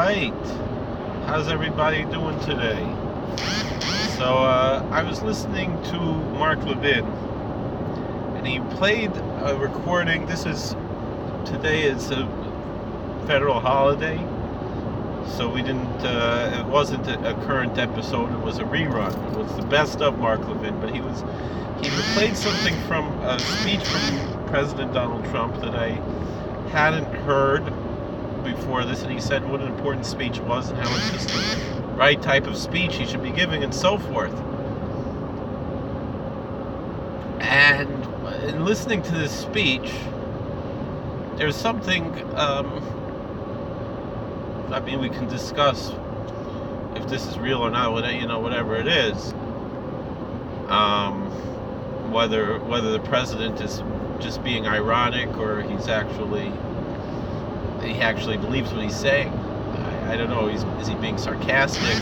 right. How's everybody doing today? So, I was listening to Mark Levin, and he played a recording. Today is a federal holiday, so we didn't, it wasn't a current episode, it was a rerun. It was the best of Mark Levin, but he played something from a speech from President Donald Trump that I hadn't heard before this, and he said what an important speech it was and how it's just the right type of speech he should be giving and so forth. And in listening to this speech, there's something, we can discuss if this is real or not, whatever it is. Whether the president is just being ironic or he actually believes what he's saying. I don't know. Is he being sarcastic?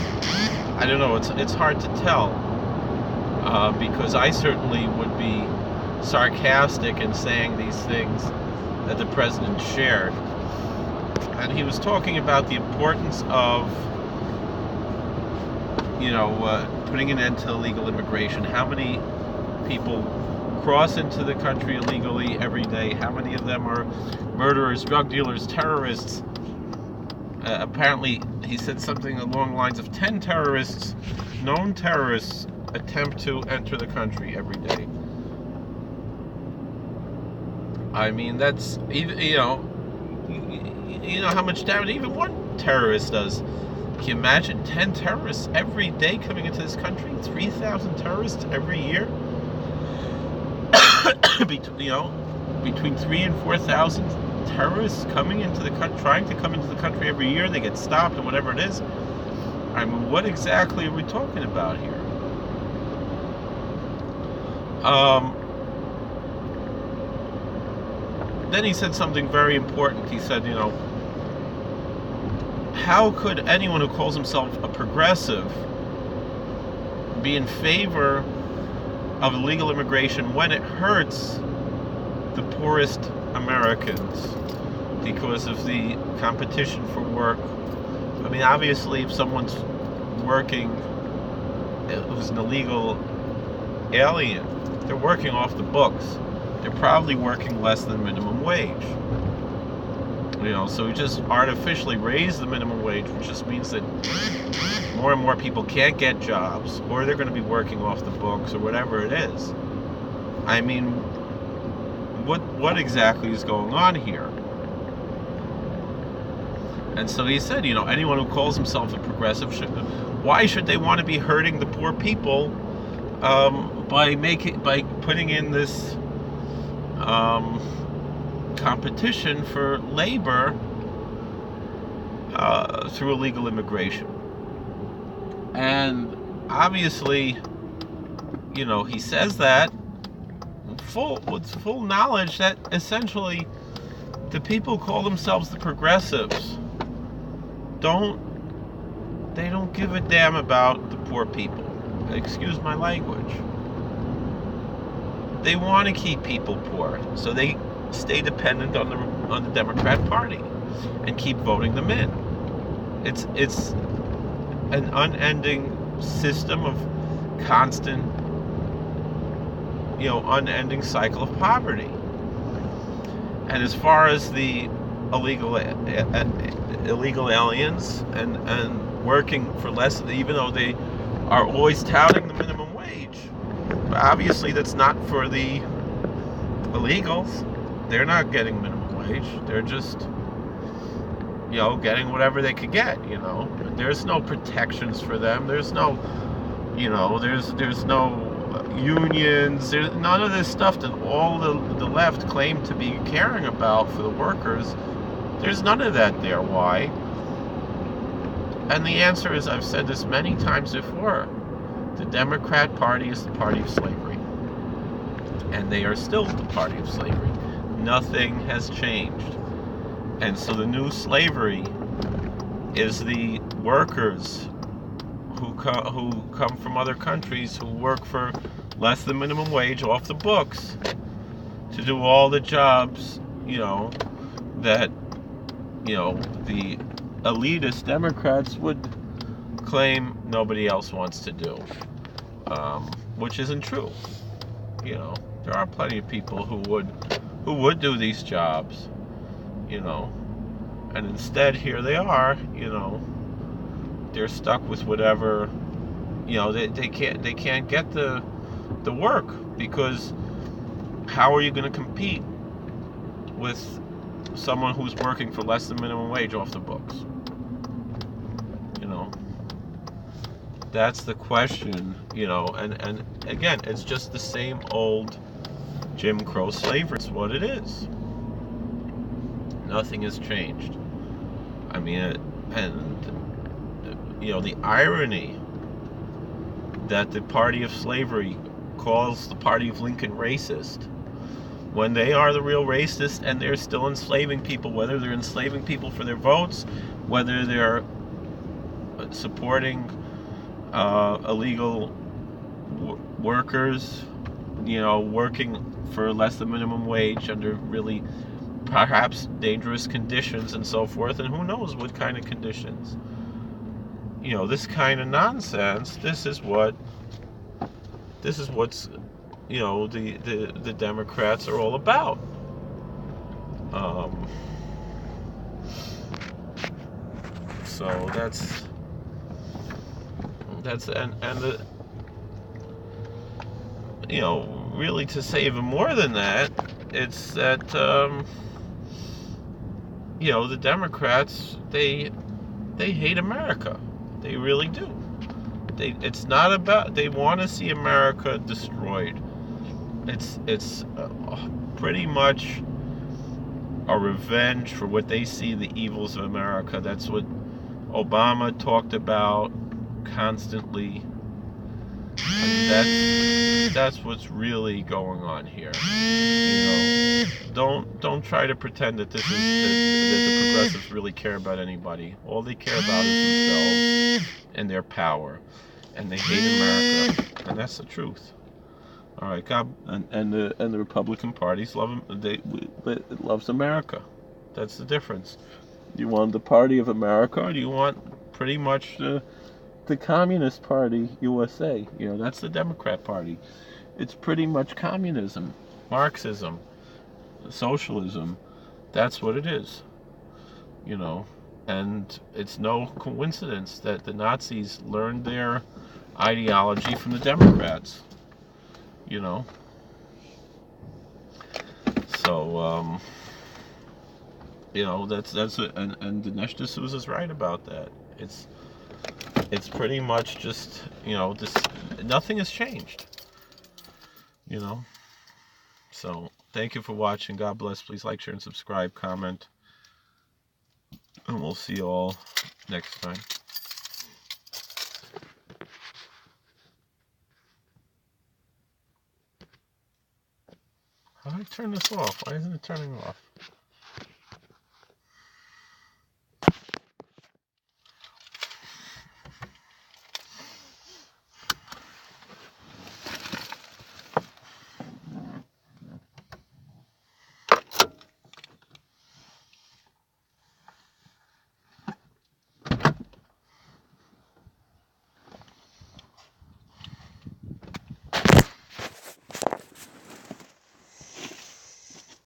I don't know. It's hard to tell because I certainly would be sarcastic in saying these things that the president shared. And he was talking about the importance of putting an end to illegal immigration. How many people cross into the country illegally every day? How many of them are murderers, drug dealers, terrorists? Apparently, he said something along the lines of 10 known terrorists, attempt to enter the country every day. I mean, that's even, how much damage even one terrorist does. Can you imagine 10 terrorists every day coming into this country? 3,000 terrorists every year? Between 3,000 and 4,000 terrorists coming into the country, trying to come into the country every year. They get stopped and whatever it is. I mean, what exactly are we talking about here? Then he said something very important. He said, how could anyone who calls himself a progressive be in favor of illegal immigration when it hurts the poorest Americans because of the competition for work? I mean, obviously, if someone's working who's an illegal alien, they're working off the books. They're probably working less than minimum wage. So we just artificially raise the minimum wage, which just means that more and more people can't get jobs, or they're going to be working off the books, or whatever it is. I mean, what exactly is going on here? And so he said, anyone who calls himself a progressive why should they want to be hurting the poor people by putting in this competition for labor through illegal immigration? And obviously, he says that with full knowledge that essentially the people who call themselves the progressives don't give a damn about the poor people. Excuse my language. They want to keep people poor, so they stay dependent on the Democrat Party and keep voting them in. It's an unending system of constant, unending cycle of poverty. And as far as the illegal aliens and working for less, even though they are always touting the minimum wage, but obviously that's not for the illegals. They're not getting minimum wage. They're just, getting whatever they could get, There's no protections for them. There's no, there's no unions. There's none of this stuff that all the left claim to be caring about for the workers. There's none of that there. Why? And the answer is, I've said this many times before, the Democrat Party is the party of slavery. And they are still the party of slavery. Nothing has changed. And so the new slavery is the workers who come from other countries, who work for less than minimum wage off the books to do all the jobs, that the elitist Democrats would claim nobody else wants to do, which isn't true. You know, there are plenty of people who would do these jobs, you know, and instead here they are, you know, they're stuck with whatever, you know, they can't get the work, because how are you going to compete with someone who's working for less than minimum wage off the books? You know, that's the question, you know, and again, it's just the same old Jim Crow slavery. It's what it is. Nothing has changed. I mean, and you know, the irony that the party of slavery calls the party of Lincoln racist, when they are the real racists and they're still enslaving people, whether they're enslaving people for their votes, whether they're supporting illegal workers, you know, working for less than minimum wage under really perhaps dangerous conditions and so forth, and who knows what kind of conditions. You know, this kind of nonsense, this is what's, you know, the Democrats are all about. So that's and the, you know, really, to say even more than that, it's that you know, the Democrats, they hate America. They really do. It's not about, they want to see America destroyed. It's pretty much a revenge for what they see the evils of America. That's what Obama talked about constantly. And that's what's really going on here. You know, don't try to pretend that that the progressives really care about anybody. All they care about is themselves and their power, and they hate America, and that's the truth. All right, God, and the Republican parties love them. It loves America. That's the difference. Do you want the party of America, or do you want pretty much the Communist Party USA? You know, that's the Democrat Party. It's pretty much communism, Marxism, socialism. That's what it is. You know, and it's no coincidence that the Nazis learned their ideology from the Democrats. You know, so you know, that's it. And Dinesh D'Souza is right about that. It's pretty much just, you know, this, nothing has changed. You know, so thank you for watching. God bless. Please like, share, and subscribe, comment, and we'll see you all next time. How do I turn this off? Why isn't it turning off?